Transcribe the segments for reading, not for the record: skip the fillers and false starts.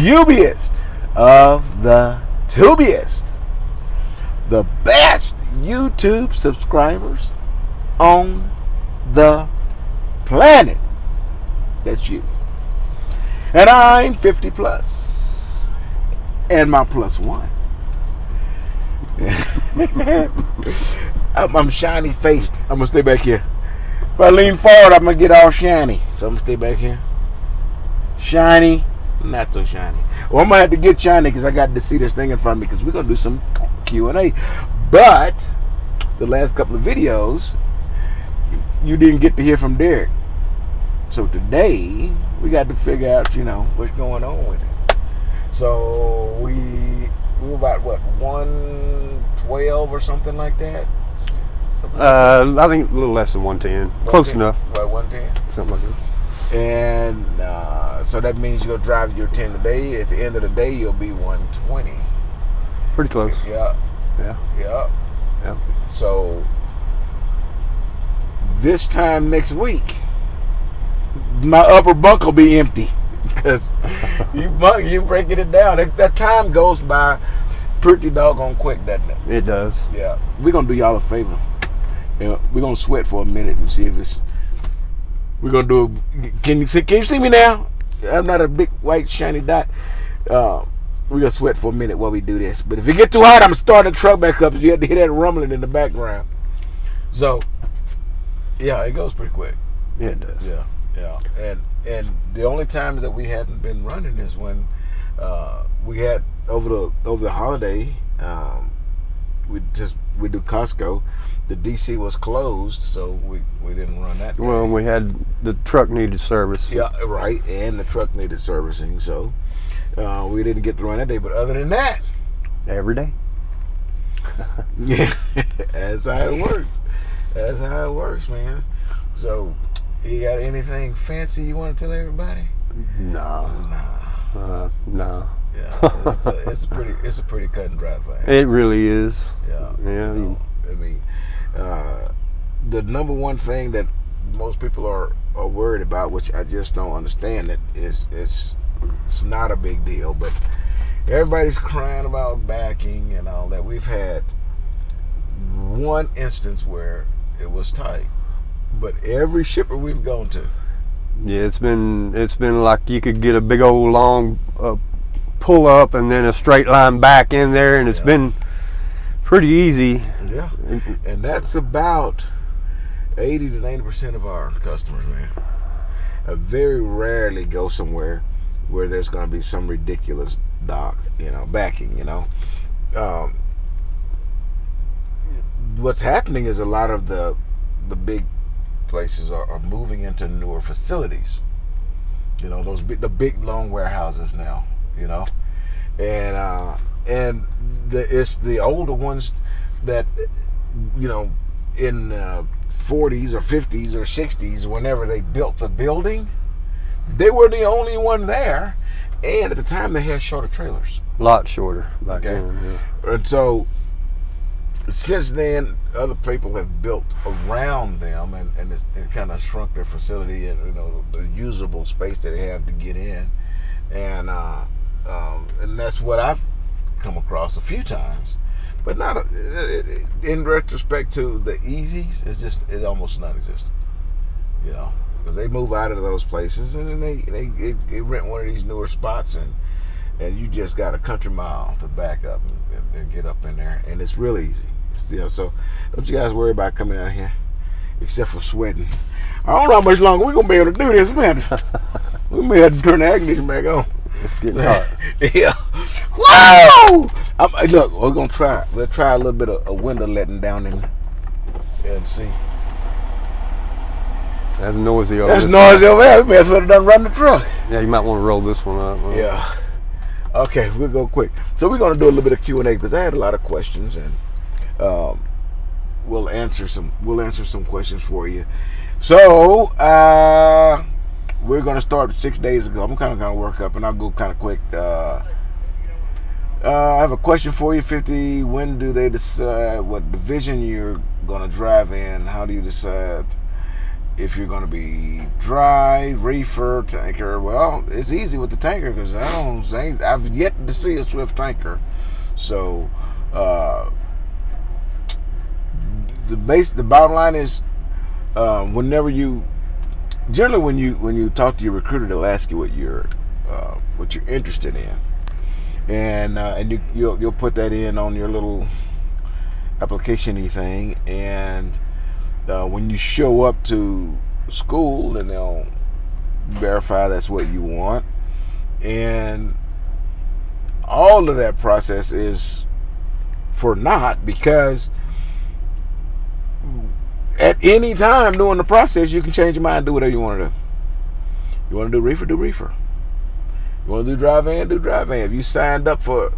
tubiest of the tubiest, the best YouTube subscribers on the planet. That's you. And I'm 50 plus, and my plus one. I'm shiny faced. I'm gonna stay back here. If I lean forward, I'm gonna get all shiny. So I'm gonna stay back here. Shiny, not so shiny. Well, I'm gonna have to get shiny because I got to see this thing in front of me because we're gonna do some Q&A. But the last couple of videos, you didn't get to hear from Daric. So today we got to figure out, what's going on with it. So we were about what, 112 or something like that. I think a little less than 110. Close enough. About 110. Something like that. And so that means you'll drive your 10 a day. At the end of the day, you'll be 120. Pretty close. Yeah. So this time next week, my upper bunk will be empty because you breaking it down. That time goes by pretty doggone quick, doesn't it? It does. Yeah. We're gonna do y'all a favor. We're gonna sweat for a minute and see if it's. We're gonna do. Can you see me now? I'm not a big white shiny dot. We're gonna sweat for a minute while we do this. But if it get too hot, I'm starting the truck back up. You have to hear that rumbling in the background. So, yeah, it goes pretty quick. Yeah, it does. Yeah. And the only times that we hadn't been running is when we had over the holiday. We do Costco. The DC was closed, so we didn't run that day. Well, we had the truck needed service. Yeah, right, and the truck needed servicing, so we didn't get to run that day. But other than that, every day. Yeah, that's how it works. That's how it works, man. So, you got anything fancy you want to tell everybody? No. No. Yeah, it's a pretty cut and dry thing. It really is. Yeah. Yeah. I mean, the number one thing that most people are worried about, which I just don't understand, it's not a big deal, but everybody's crying about backing and all that. We've had one instance where it was tight, but every shipper we've gone to. Yeah, it's been like you could get a big old long pull up and then a straight line back in there, and it's been pretty easy. Yeah, and that's about 80 to 90% of our customers, man. I very rarely go somewhere where there's going to be some ridiculous backing. What's happening is a lot of the big places are moving into newer facilities. The big long warehouses now. And it's the older ones that in 40s or 50s or 60s, whenever they built the building, they were the only one there, and at the time they had shorter trailers. A lot shorter back then. Yeah. And so since then, other people have built around them, and it kind of shrunk their facility and the usable space that they have to get in, and that's what I've come across a few times, but not in retrospect to the Easies. It's almost non-existent, because they move out of those places and then they rent one of these newer spots, and you just got a country mile to back up and get up in there, and it's real easy. So don't you guys worry about coming out here, except for sweating. I don't know how much longer we're gonna be able to do this, man. We may have to turn the ignition back on. It's getting hot. Yeah. Whoa! Look, we're gonna try. We'll try a little bit of a window letting down in and see. That's noisy over there. That's noisy over there. We may as well have done run the truck. Yeah, you might want to roll this one up. Yeah. Okay, we'll go quick. So we're gonna do a little bit of Q&A because I had a lot of questions, and we'll answer some questions for you. So we're gonna start 6 days ago. I'm kind of work up, and I'll go kind of quick. I have a question for you, 50. When do they decide what division you're gonna drive in? How do you decide if you're going to be dry, reefer, tanker, well, it's easy with the tanker because I've yet to see a Swift tanker. So the bottom line is, generally when you talk to your recruiter, they'll ask you what you're interested in, and you'll put that in on your little application-y thing, and when you show up to school, then they'll verify that's what you want, and all of that process is for naught, because at any time during the process you can change your mind and do whatever you want to do. You want to do reefer, do reefer. You want to do dry van, do dry van. If you signed up to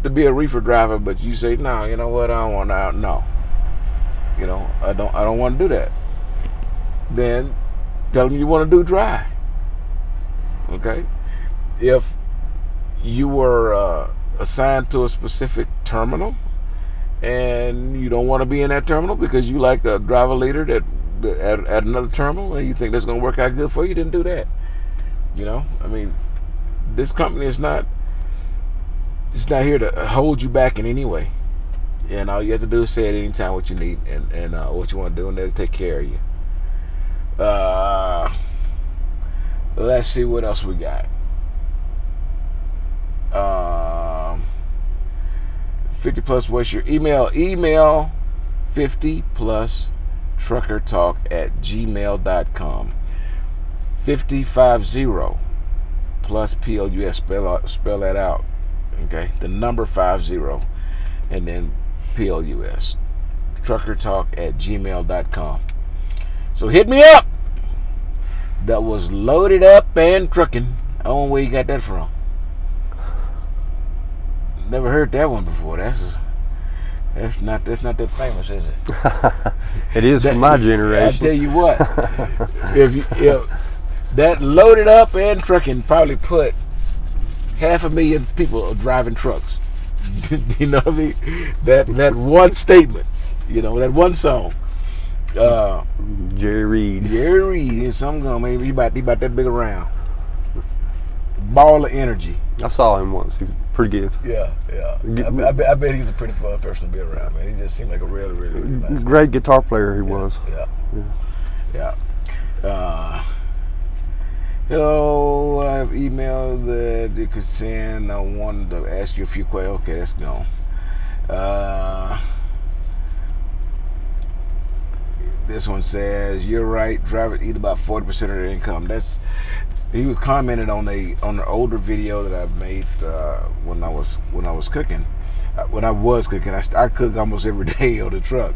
be a reefer driver, but you say, no, you know what, I don't want to, no, I don't want to do that, then tell them you want to do dry. Okay? If you were assigned to a specific terminal and you don't want to be in that terminal because you like a driver leader at another terminal and you think that's going to work out good for you, then do that. I mean, this company is not here to hold you back in any way. And all you have to do is say at any time what you need and what you want to do, and they'll take care of you. Let's see what else we got. 50 plus, what's your email? Email 50plustruckertalk@gmail.com. 50 plus PLUS. Spell that out. Okay, the number 50 and then PLUS. Truckertalk@gmail.com. So hit me up. That was Loaded Up and Trucking. I don't know where you got that from. Never heard that one before. That's not that famous, is it? It is for my generation. I tell you what, if that Loaded Up and Trucking probably put 500,000 people driving trucks. You know what I mean? That one statement, that one song. Jerry Reed is something going. Maybe he about that big around. Ball of energy. I saw him once. He was pretty good. Yeah. I bet he's a pretty fun person to be around, man. He just seemed like a really, really, really nice guy. Great guitar player he was. Yeah. Hello, I've emailed that you could send. I wanted to ask you a few questions. Okay, that's gone. This one says, you're right, drivers eat about 40% of their income. He was commented on the older video that I made when I was cooking. When I was cooking, I cook almost every day on the truck.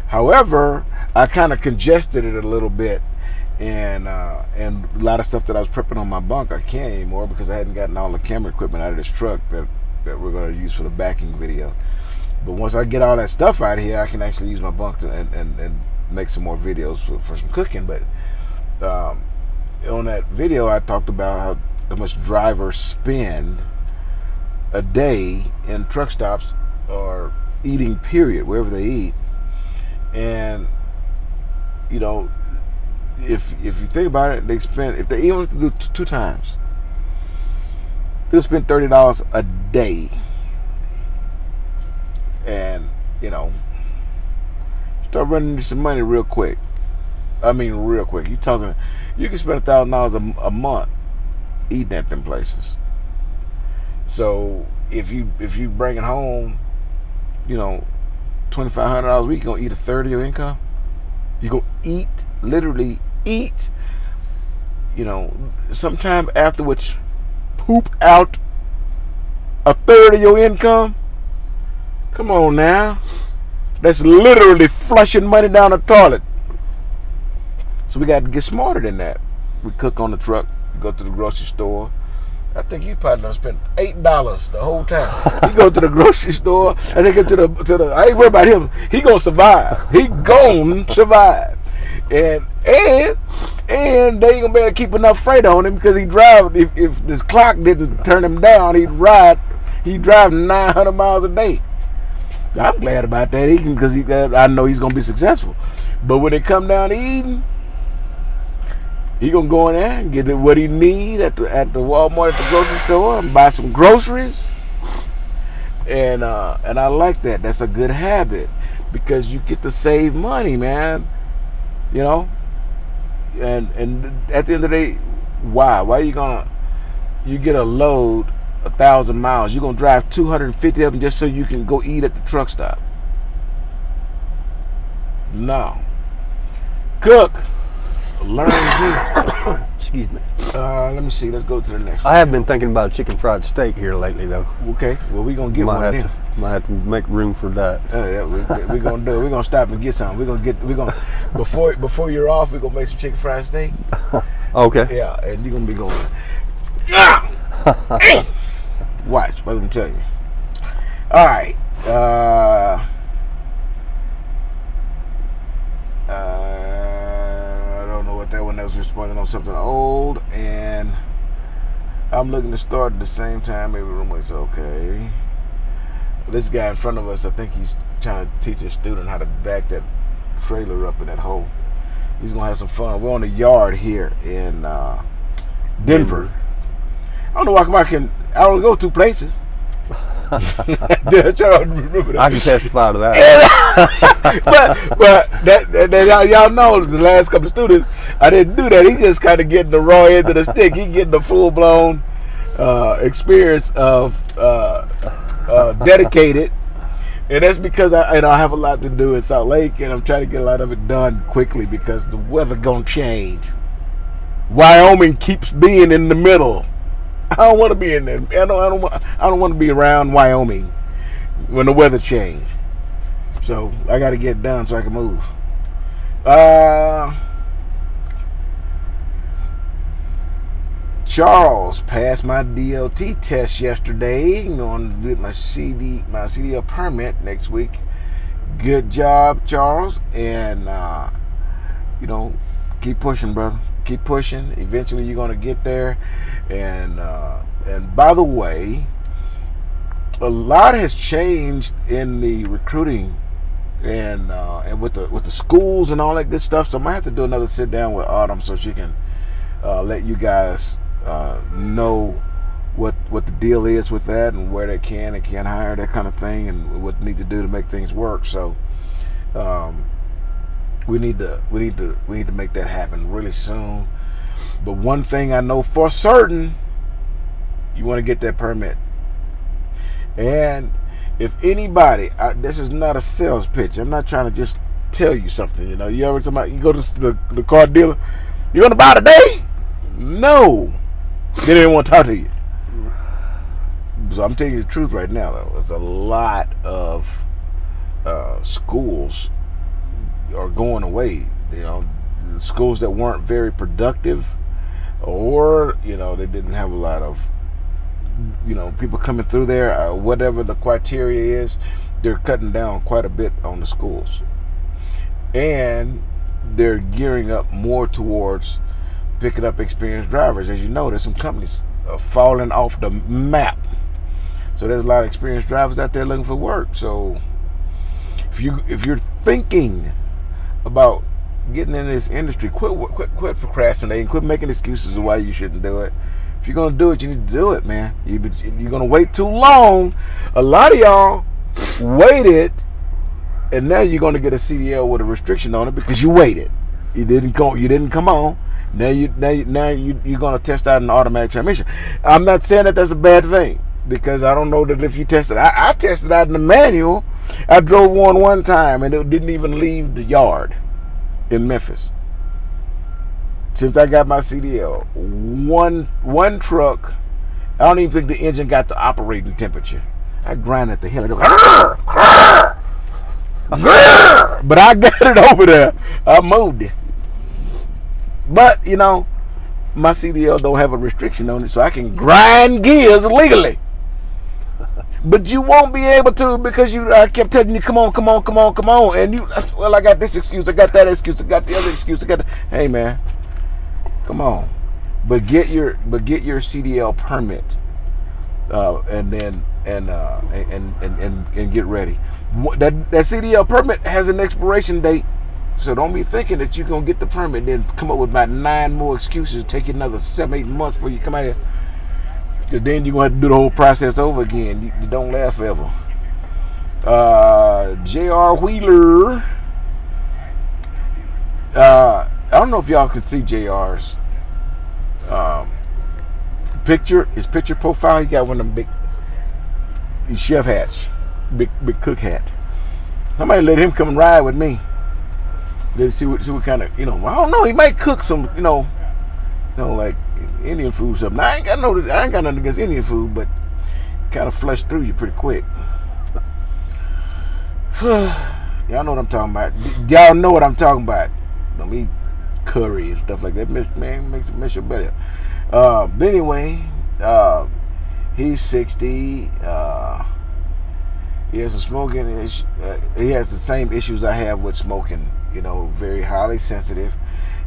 However, I kind of congested it a little bit, and a lot of stuff that I was prepping on my bunk I can't anymore because I hadn't gotten all the camera equipment out of this truck that we're going to use for the backing video. But once I get all that stuff out of here, I can actually use my bunk and make some more videos for some cooking. But on that video, I talked about how much drivers spend a day in truck stops or eating, period, wherever they eat. And if you think about it, they spend, if they even do two times, they'll spend $30 a day. And start running into some money real quick. I mean, real quick. You can spend $1,000 a month eating at them places. So if you bring it home, $2,500 a week, you're gonna eat a third of your income. You're gonna eat, literally eat. Sometime afterwards, poop out a third of your income. Come on now. That's literally flushing money down the toilet. So we got to get smarter than that. We cook on the truck. We go to the grocery store. I think you probably done spent $8 the whole time. You go to the grocery store and they get to the I ain't worried about him. He gonna survive. He gonna survive. And they ain't gonna be able to keep enough freight on him because he drive. If this clock didn't turn him down, he'd drive 900 miles a day. I'm glad about that. Because I know he's gonna be successful. But when it come down to eating, he gonna go in there and get what he need at the Walmart, at the grocery store, and buy some groceries. And I like that. That's a good habit because you get to save money, man. You know. And at the end of the day, why you get a load 1,000 miles, you're gonna drive 250 of them just so you can go eat at the truck stop? No. Cook, learn to. Excuse me. Let me see. Let's go to the next I have been thinking about chicken fried steak here lately, though. Okay. Well, we're gonna get one of them. Might have to make room for that. Yeah, we're gonna do it. We're gonna stop and get some. We're gonna before you're off, we're gonna make some chicken fried steak. Okay. Yeah, and you're gonna be going. Yeah. Watch what I'm telling you. All right. I don't know what that one. That was responding on something old, and I'm looking to start at the same time. Maybe room was okay. This guy in front of us, I think he's trying to teach a student how to back that trailer up in that hole. He's gonna have some fun. We're on the yard here in Denver. I don't know why I only go 2 places. I can testify to that. but y'all know the last couple of students, I didn't do that. He just kind of getting the raw end of the stick. He getting the full blown experience of dedicated, and that's because I have a lot to do in Salt Lake, and I'm trying to get a lot of it done quickly because the weather gonna change. Wyoming keeps being in the middle. I don't want to be in there. I don't want to be around Wyoming when the weather change. So I got to get done so I can move. Charles passed my DOT test yesterday. I'm going to get my CDL permit next week. Good job, Charles. And keep pushing, brother. Keep pushing. Eventually, you're going to get there. And by the way, a lot has changed in the recruiting and with the schools and all that good stuff. So I might have to do another sit down with Autumn so she can let you guys know what the deal is with that and where they can and can't hire, that kind of thing, and what they need to do to make things work. So we need to make that happen really soon. But one thing I know for certain, you want to get that permit. And if anybody, this is not a sales pitch. I'm not trying to just tell you something. You ever talk about, you go to the car dealer, you want to buy today? No, they didn't want to talk to you. So I'm telling you the truth right now, though. There's a lot of schools are going away. Schools that weren't very productive, or they didn't have a lot of people coming through there. Whatever the criteria is, they're cutting down quite a bit on the schools, and they're gearing up more towards picking up experienced drivers. As you know, there's some companies falling off the map, so there's a lot of experienced drivers out there looking for work. So if you're thinking about getting in this industry, quit procrastinating, quit making excuses of why you shouldn't do it. If you're gonna do it, you need to do it, man. You're gonna wait too long. A lot of y'all waited, and now you're gonna get a CDL with a restriction on it because you waited. You didn't come on. Now you're gonna test out an automatic transmission. I'm not saying that that's a bad thing, because I don't know that if you tested, I tested out in the manual. I drove one time and it didn't even leave the yard in Memphis. Since I got my CDL, one truck, I don't even think the engine got to operating temperature. I grind at the hill. I go, grr, grr, grr, but I got it over there. I moved it. But my CDL don't have a restriction on it, so I can grind gears legally. But you won't be able to, because I kept telling you, come on, and I got this excuse, I got that excuse, I got the other excuse, hey man, come on. But get your CDL permit. and then and get ready. That CDL permit has an expiration date, so don't be thinking that you're gonna get the permit, then come up with about 9 more excuses, take you another 7-8 months before you come out here. Because then you're gonna have to do the whole process over again. You don't last forever. J.R. Wheeler. I don't know if y'all can see JR's picture, his picture profile. He got one of them big chef hats, big cook hat. Somebody let him come and ride with me. Let's see what kind of, I don't know. He might cook some, like Indian food or something. I ain't got nothing against Indian food, but kind of flush through you pretty quick. Y'all know what I'm talking about. Y'all know what I'm talking about. Don't eat curry and stuff like that. Man, makes your belly up. But anyway, he's 60. He has a smoking issue. He has the same issues I have with smoking. Very highly sensitive,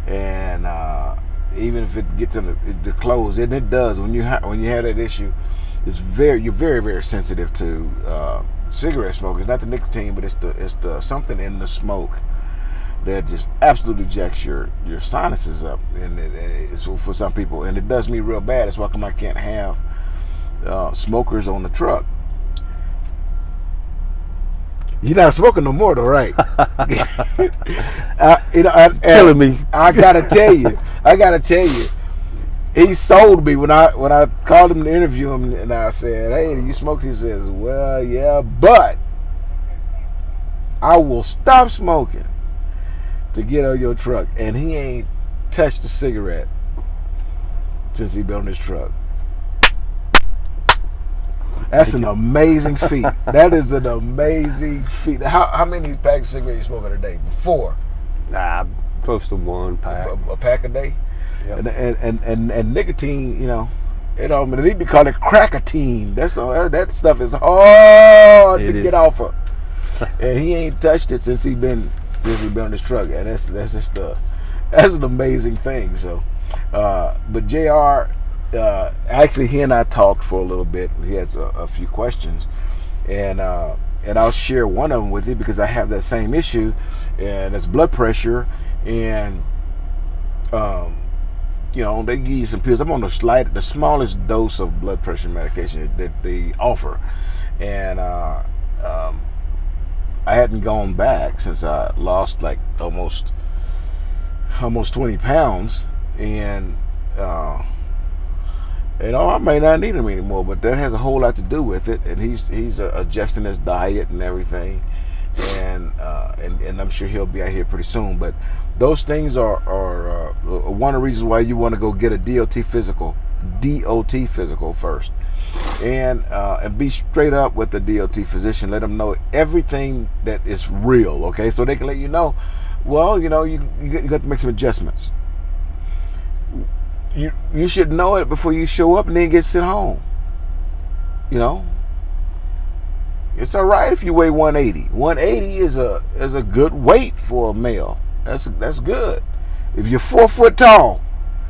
and even if it gets in the clothes, and it does when you have that issue, you're very, very sensitive to cigarette smoke. It's not the nicotine, but it's the something in the smoke that just absolutely jacks your sinuses up, and it's for some people, and it does me real bad. That's why I can't have smokers on the truck. You're not smoking no more, though, right? Killing me. I gotta tell you, he sold me when I called him to interview him, and I said, "Hey, do you smoke?" He says, "Well, yeah, but I will stop smoking to get on your truck." And he ain't touched a cigarette since he been on his truck. That's an amazing feat. That is an amazing feat. How many packs of cigarettes you smoking a day? 4? Close to 1 pack. A pack a day? Yep. And nicotine, they need to call it crackatine. That stuff is hard to get off of. And he ain't touched it since he been on his truck. And that's an amazing thing. So, but JR, actually, he and I talked for a little bit. He has a few questions, and I'll share one of them with you because I have that same issue, and it's blood pressure, and they give you some pills. I'm on the smallest dose of blood pressure medication that they offer, and I hadn't gone back since I lost like almost 20 pounds, and I may not need him anymore, but that has a whole lot to do with it. And he's adjusting his diet and everything, and I'm sure he'll be out here pretty soon. But those things are one of the reasons why you want to go get a DOT physical first, and be straight up with the DOT physician. Let them know everything that is real, okay? So they can let you know. Well, you got to make some adjustments. You should know it before you show up and then get sent home. It's all right if you weigh 180. 180 is a good weight for a male. That's good. If you're 4 foot tall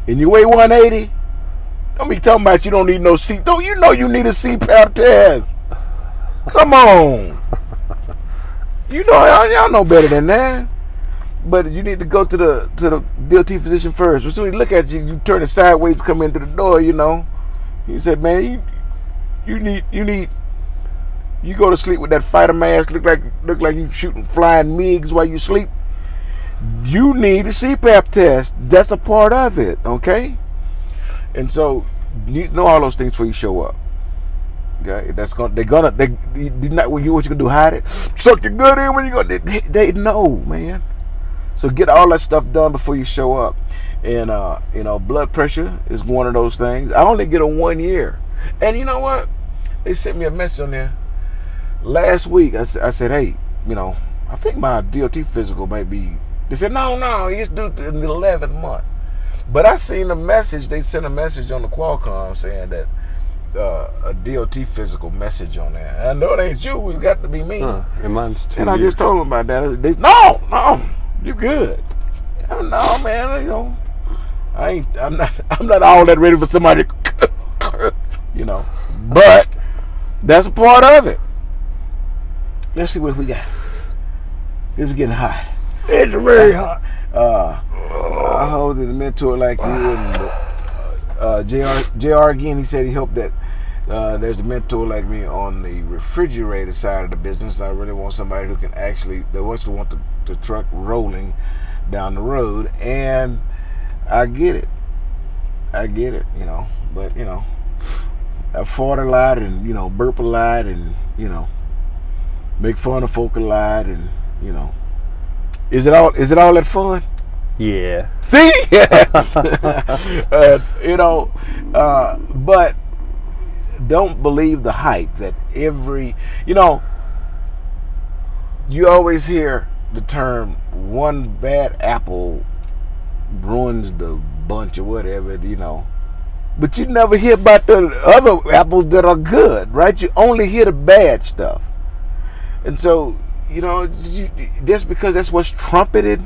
and you weigh 180, don't be talking about you don't need no seat. Don't you know you need a CPAP test? Come on. Y'all know better than that. But you need to go to the DOT physician first. As soon as he look at you, you turn it sideways to come into the door. He said, "Man, you go to sleep with that fighter mask. Look like you shooting flying MiGs while you sleep. You need a CPAP test. That's a part of it, okay? And so you know all those things before you show up. Okay, what you gonna do? Hide it? Suck your gut in when you go. They know, man. So get all that stuff done before you show up. And blood pressure is one of those things. I only get a 1 year. And you know what? They sent me a message on there last week. I said, hey, I think my DOT physical might be. They said, no, it's due in the 11th month. But I seen a message. They sent a message on the Qualcomm saying that a DOT physical message on there. I know it ain't you. It got to be me. And mine's 2 and years. I just told them about that. They no. You good? No, man. I'm not all that ready for somebody. But that's a part of it. Let's see what we got. It's getting hot. It's very hot. I hold the mentor like you and JR again. He said he hoped that there's a mentor like me on the refrigerated side of the business. I really want somebody who can actually that wants to want the truck rolling down the road, and I get it. You know, but you know, I fart a lot and you know burp a lot and you know make fun of folk a lot and you know. Is it all that fun? Yeah. See? You know, but don't believe the hype that you know, you always hear the term one bad apple ruins the bunch or whatever, you know. But you never hear about the other apples that are good, right? You only hear the bad stuff. And so, you know, just because that's what's trumpeted,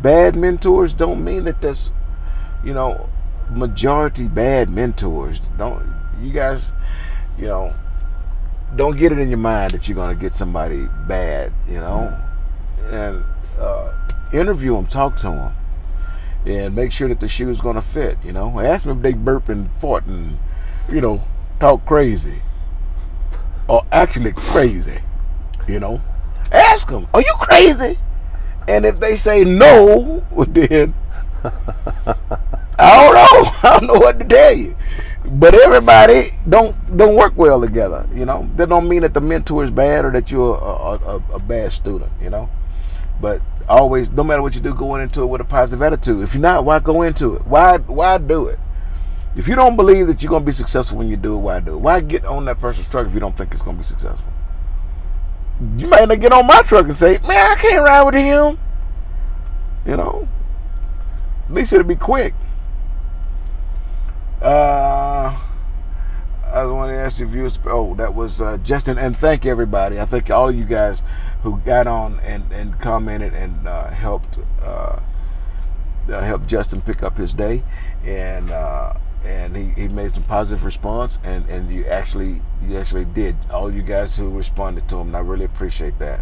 bad mentors don't mean that there's, you know, majority bad mentors. Don't you guys, you know, don't get it in your mind that you're gonna get somebody bad, you know, and interview them, talk to them, and make sure that the shoe's gonna fit. You know, ask them if they burp and fart and, you know, talk crazy, or actually crazy. You know, ask them, are you crazy? And if they say no, then I don't know. I don't know what to tell you. But everybody don't work well together. You know, that don't mean that the mentor is bad or that you're a bad student. You know, but always, no matter what you do, going into it with a positive attitude. If you're not, why go into it? Why do it? If you don't believe that you're gonna be successful when you do it, why do it? Why get on that person's truck if you don't think it's gonna be successful? You might not get on my truck and say, man, I can't ride with him. You know, at least it'll be quick. I want to ask you if you that was Justin, and thank everybody. I thank all of you guys who got on and commented and helped Justin pick up his day, and he made some positive response, and you actually did. All you guys who responded to him, and I really appreciate that.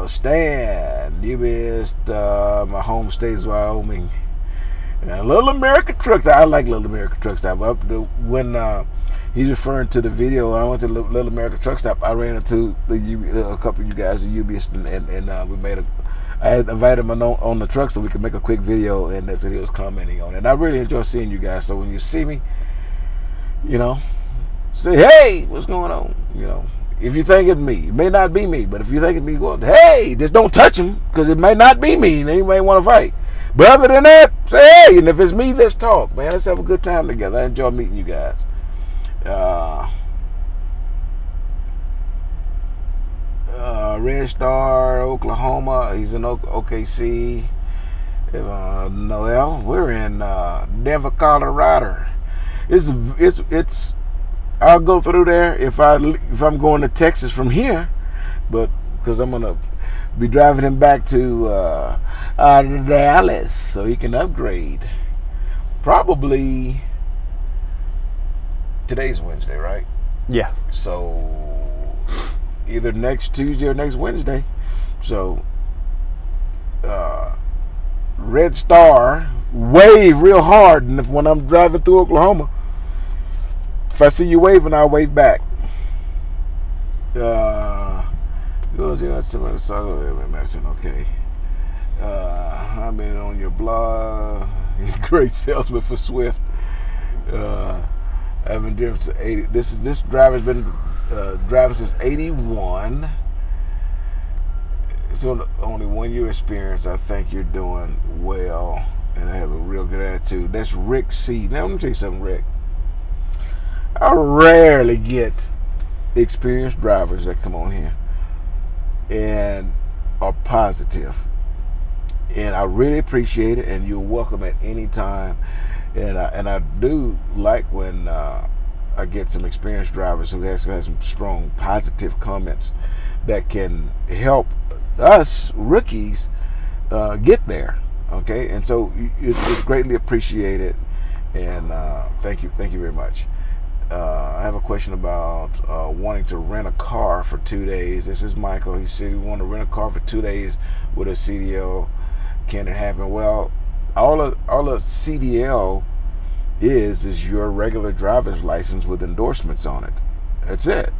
Stan, you missed my home state is Wyoming. And Little America Truck Stop. I like Little America Truck Stop. When he's referring to the video, I went to Little America Truck Stop. I ran into a couple of you guys at UBS, and we made I invited him on the truck so we could make a quick video, and that's what he was commenting on. And I really enjoy seeing you guys. So when you see me, you know, say, hey, what's going on? You know, if you think it's me, it may not be me, but if you think it's me, go, hey, just don't touch him because it may not be me. Then you may want to fight. But other than that, say hey, and if it's me, let's talk, man. Let's have a good time together. I enjoy meeting you guys. Red Star, Oklahoma. He's in OKC. Noel, we're in Denver, Colorado. It's. I'll go through there if I'm going to Texas from here, but because I'm gonna be driving him back to Dallas so he can upgrade. Probably today's Wednesday, right? Yeah. So either next Tuesday or next Wednesday. So Red Star, wave real hard, and when I'm driving through Oklahoma, if I see you waving, I'll wave back. Okay. I've been on your blog. Great salesman for Swift. I've been driven since 80. This driver's been driving since 81. It's only 1 year experience. I think you're doing well, and I have a real good attitude. That's Rick C. Now let me tell you something, Rick. I rarely get experienced drivers that come on here and are positive, and I really appreciate it, and you're welcome at any time. And I do like when I get some experienced drivers who has some strong positive comments that can help us rookies get there. Okay, and so it's greatly appreciated. And thank you very much. I have a question about wanting to rent a car for 2 days. This is Michael. He said he wanted to rent a car for 2 days with a CDL. Can it happen? Well, all a CDL is your regular driver's license with endorsements on it. That's it.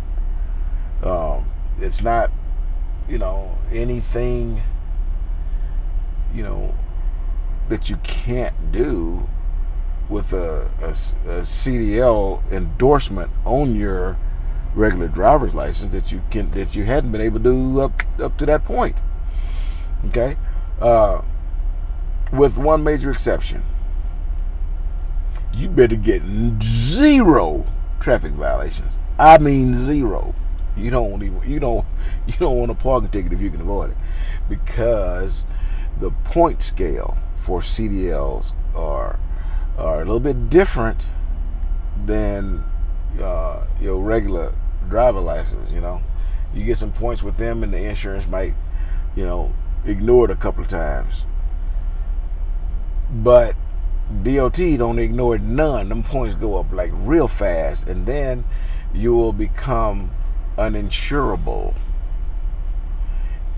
It's not, anything, that you can't do with a CDL endorsement on your regular driver's license that you hadn't been able to do up to that point. Okay, with one major exception. You better get 0 traffic violations. I mean 0. You don't want a parking ticket if you can avoid it, because the point scale for CDLs are a little bit different than your regular driver license. You get some points with them, and the insurance might ignore it a couple of times, but DOT don't ignore none. Them points go up like real fast, and then you will become uninsurable,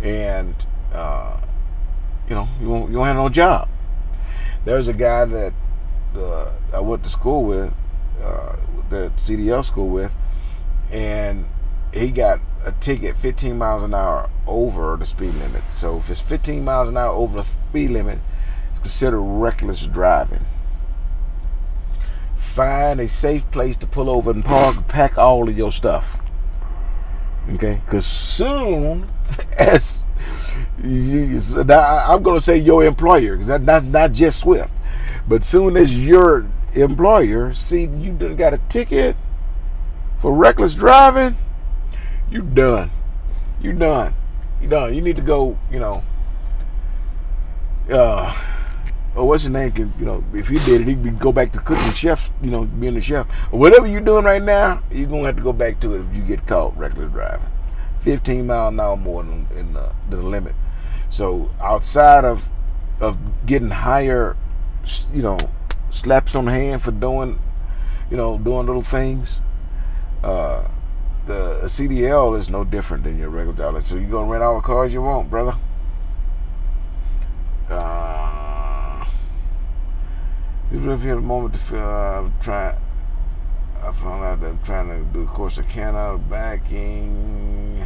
and you won't have no job. There's a guy that I went to school with, the CDL school with, and he got a ticket 15 miles an hour over the speed limit. So if it's 15 miles an hour over the speed limit, it's considered reckless driving. Find a safe place to pull over and pack all of your stuff. Okay? Because soon as I'm going to say your employer, because that's not just Swift, but soon as your employer see you done got a ticket for reckless driving, you done. You need to go. What's his name? If he did it, he'd go back to cooking chef. Being a chef or whatever you're doing right now. You're gonna have to go back to it if you get caught reckless driving. 15 miles an hour more than the limit. So outside of getting higher, slaps on the hand for doing little things, the CDL is no different than your regular dollar. So you're gonna rent all the cars you want, brother. If you had a moment to feel, I found out that I'm trying to do a course of Canada backing.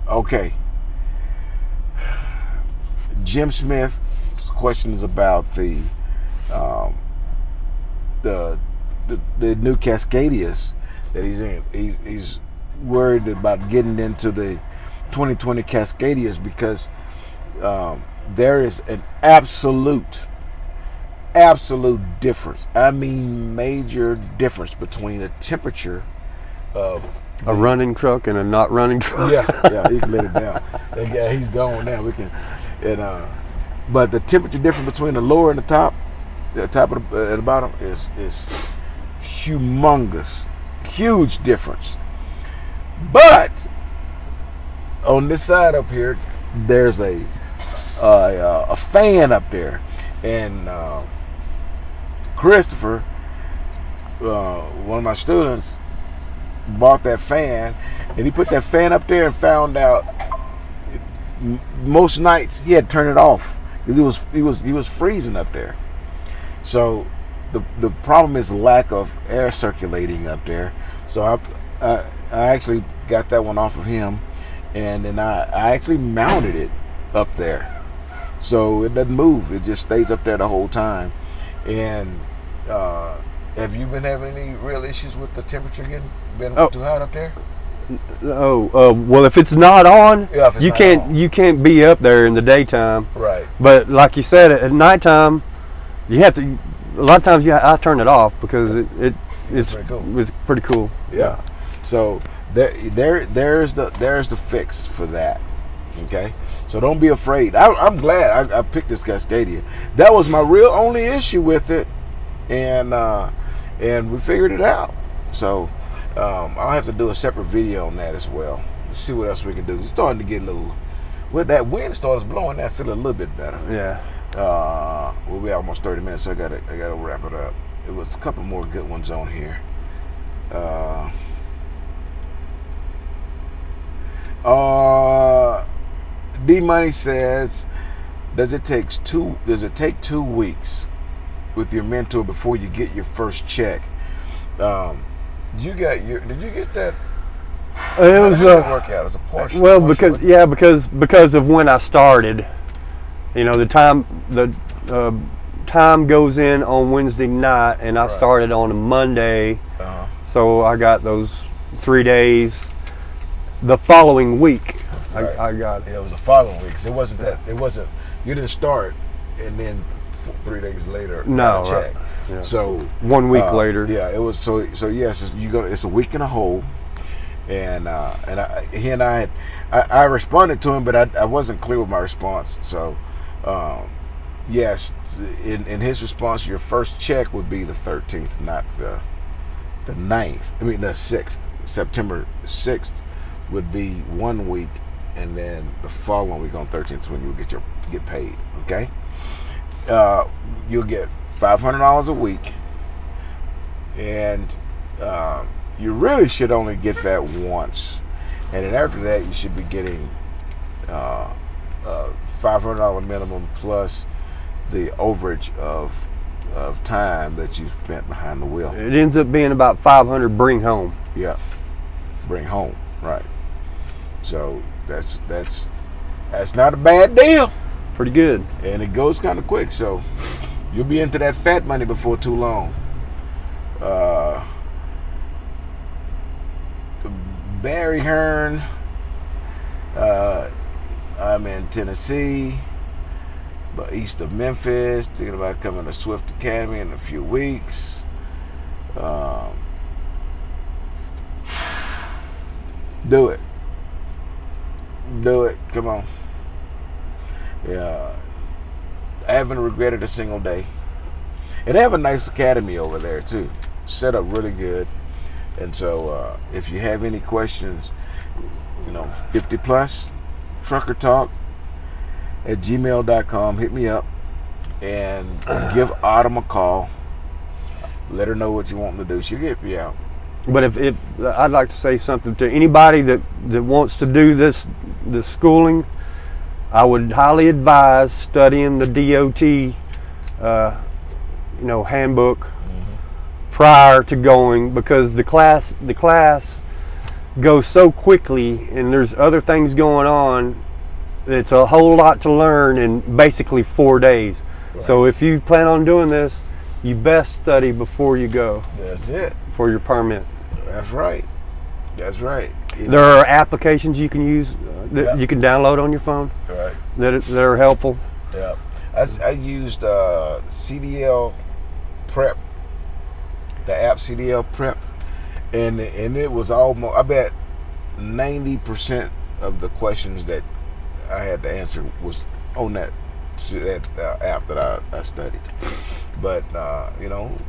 Okay. Jim Smith's question is about the new Cascadias that he's in. He's worried about getting into the 2020 Cascadias because there is an absolute difference. I mean major difference between the temperature of a running truck and a not running truck. Yeah, he can let it down. That guy, he's gone now. We can, but the temperature difference between the lower and the top of the bottom is humongous, huge difference. But on this side up here, there's a fan up there, and Christopher, one of my students, bought that fan, and he put that fan up there and found out most nights he had to turn it off because he was freezing up there. So the problem is lack of air circulating up there. So I actually got that one off of him, and then I actually mounted it up there, so it doesn't move. It just stays up there the whole time. And have you been having any real issues with the temperature been too hot up there? Well, if it's not on, you can't be up there in the daytime. Right. But like you said, at nighttime, you have to. A lot of times, I turn it off because it's pretty cool. Yeah. So there's the fix for that. Okay. So don't be afraid. I'm glad I picked this Cascadia. That was my real only issue with it, and we figured it out. So I'll have to do a separate video on that as well. Let's see what else we can do. It's starting to get a little. With that wind starts blowing, that feeling a little bit better. Yeah. We'll be almost 30 minutes, so I gotta wrap it up. It was a couple more good ones on here. D Money says, does it take 2 weeks with your mentor before you get your first check? Did you get that? It was work out. It was a partial. Well, because of when I started. You know, the time goes in on Wednesday night, and I started on a Monday. So I got those 3 days. The following week, I got it. Yeah, it was the following week. 'Cause it wasn't that. It wasn't. You didn't start, and then 3 days later. No, check. right. Yeah. So 1 week later. Yeah, it was. So yes, it's a week and a hole. And he and I responded to him, but I wasn't clear with my response. So, yes, in his response, your first check would be the 13th, not the 9th. I mean the 6th. September 6th would be 1 week, and then the following week on 13th is when you would get paid. Okay, you'll get $500 a week, and you really should only get that once, and then after that you should be getting $500 minimum plus the overage of time that you've spent behind the wheel. It ends up being about $500 bring home. Yeah, bring home, right? So that's not a bad deal. Pretty good. And it goes kind of quick, so you'll be into that fat money before too long. Barry Hearn, I'm in Tennessee, but east of Memphis, thinking about coming to Swifty Academy in a few weeks. Do it, come on. Yeah, I haven't regretted a single day. And they have a nice academy over there too, set up really good. And so if you have any questions, 50 plus trucker talk at gmail.com, hit me up and give Autumn a call. Let her know what you want to do. She'll get you out. But if I'd like to say something to anybody that wants to do this schooling, I would highly advise studying the DOT handbook prior to going, because the class goes so quickly, and there's other things going on. It's a whole lot to learn in basically 4 days. Right. So if you plan on doing this, you best study before you go. That's it. For your permit. That's right. There are applications you can use that you can download on your phone. Right. That are helpful. Yeah. I used CDL Prep, the app CDL Prep, and it was almost, I bet 90% of the questions that I had to answer was on that app that I studied. But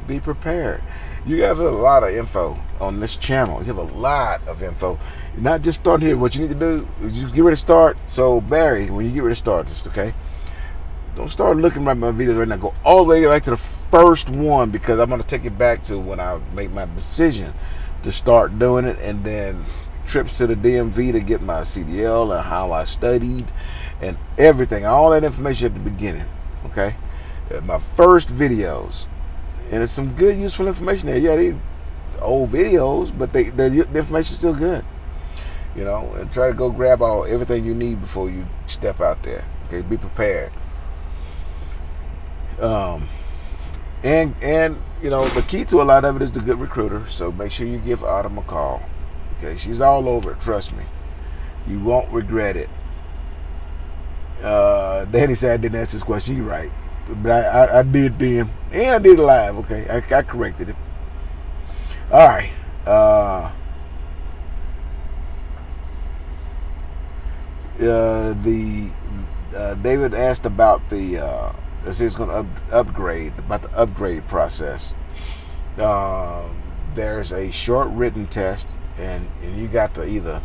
be prepared. You have a lot of info on this channel. You have a lot of info. You're not just starting here. What you need to do is just get ready to start. So Barry, when you get ready to start this, okay, don't start looking at my videos right now. Go all the way back to the first one, because I'm going to take it back to when I made my decision to start doing it, and then trips to the DMV to get my CDL and how I studied and everything, all that information at the beginning. Okay, my first videos, and it's some good useful information there. Yeah, they old videos, but the information is still good. And try to go grab everything you need before you step out there. Okay, be prepared. And the key to a lot of it is the good recruiter. So make sure you give Autumn a call. Okay, she's all over it. Trust me, you won't regret it. Danny said I didn't answer this question. You're right, but I did then, and I did it live. Okay, I corrected it. All right. David asked about he's going to upgrade, about the upgrade process. There's a short written test, and you got to either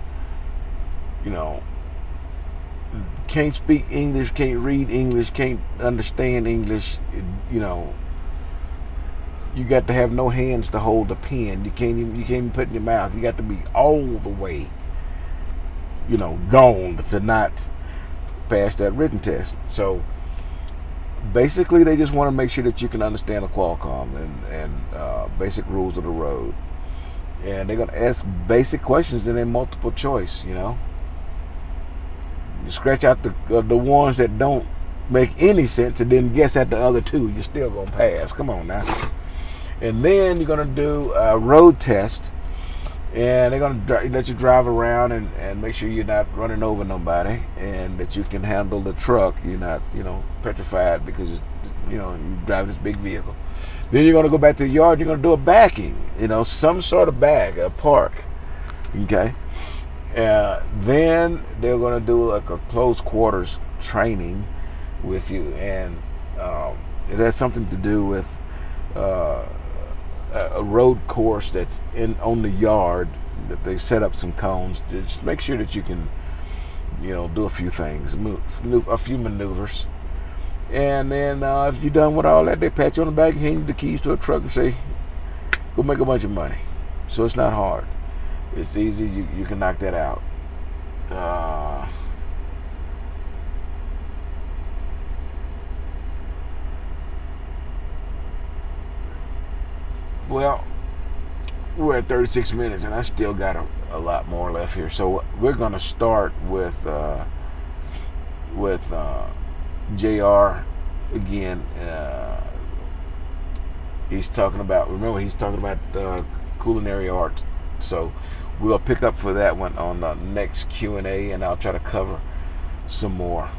can't speak English, can't read English, can't understand English, you know, you got to have no hands to hold a pen. You can't even put it in your mouth. You got to be all the way, you know, gone to not pass that written test. So basically, they just want to make sure that you can understand the Qualcomm and basic rules of the road. And they're gonna ask basic questions and then multiple choice. You know, you scratch out the ones that don't make any sense and then guess at the other two. You're still gonna pass. Come on now. And then you're gonna do a road test, and they're gonna let you drive around and make sure you're not running over nobody, and that you can handle the truck. You're not, you know, petrified because you know you drive this big vehicle. Then you're gonna go back to the yard. You're gonna do a backing, you know, some sort of bag, a park. Okay. Then they're gonna do like a close quarters training with you, and it has something to do with a road course that's on the yard that they set up some cones. Just make sure that you can, you know, do a few things, a few maneuvers, and then if you're done with all that, they pat you on the back, hand you the keys to a truck, and say, "Go make a bunch of money." So it's not hard. It's easy. You can knock that out. Well, we're at 36 minutes, and I still got a lot more left here. So we're gonna start with JR again. He's talking about. Remember, he's talking about culinary arts. So we'll pick up for that one on the next Q&A, and I'll try to cover some more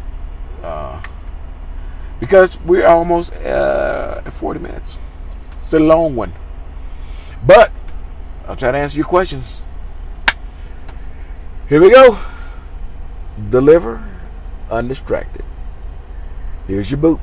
because we're almost at 40 minutes. It's a long one. But I'll try to answer your questions. Here we go. Deliver undistracted. Here's your boot.